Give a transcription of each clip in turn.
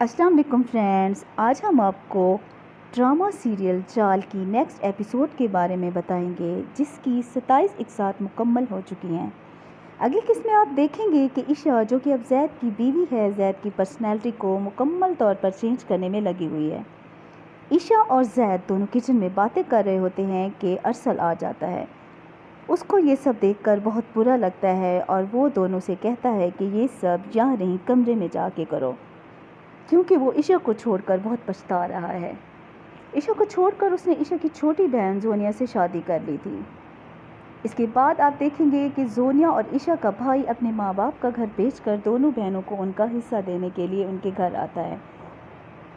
अस्सलाम वालेकुम फ्रेंड्स, आज हम आपको ड्रामा सीरियल चाल की नेक्स्ट एपिसोड के बारे में बताएंगे, जिसकी 27 एक साथ मुकम्मल हो चुकी हैं। अगली किस्त में आप देखेंगे कि ईशा, जो कि अब जैद की बीवी है, जैद की पर्सनैलिटी को मुकम्मल तौर पर चेंज करने में लगी हुई है। ईशा और जैद दोनों किचन में बातें कर रहे होते हैं कि अरसल आ जाता है। उसको ये सब देखकर बहुत बुरा लगता है और वो दोनों से कहता है कि ये सब यहाँ नहीं, कमरे में जाके करो, क्योंकि वो ईशा को छोड़कर बहुत पछता रहा है। ईशा को छोड़कर उसने ईशा की छोटी बहन जोनिया से शादी कर ली थी। इसके बाद आप देखेंगे कि जोनिया और ईशा का भाई अपने माँ बाप का घर बेचकर दोनों बहनों को उनका हिस्सा देने के लिए उनके घर आता है।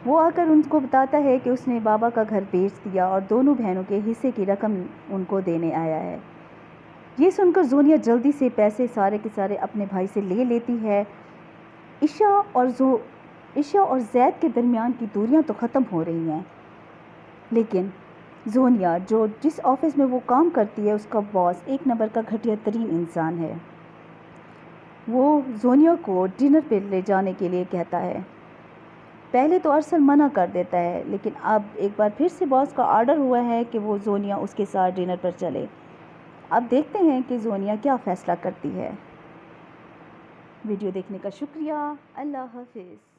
वो आकर उनको बताता है कि उसने बाबा का घर बेच दिया और दोनों बहनों के हिस्से की रकम उनको देने आया है। ये सुनकर जोनिया जल्दी से पैसे सारे के सारे अपने भाई से ले लेती है। ईशा और जैद के दरमियान की दूरियां तो ख़त्म हो रही हैं, लेकिन जोनिया, जो जिस ऑफिस में वो काम करती है, उसका बॉस एक नंबर का घटिया तरीन इंसान है। वो जोनिया को डिनर पे ले जाने के लिए कहता है। पहले तो अरसल मना कर देता है, लेकिन अब एक बार फिर से बॉस का ऑर्डर हुआ है कि वो जोनिया उसके साथ डिनर पर चले। अब देखते हैं कि जोनिया क्या फ़ैसला करती है। वीडियो देखने का शुक्रिया। अल्लाह हाफिज़।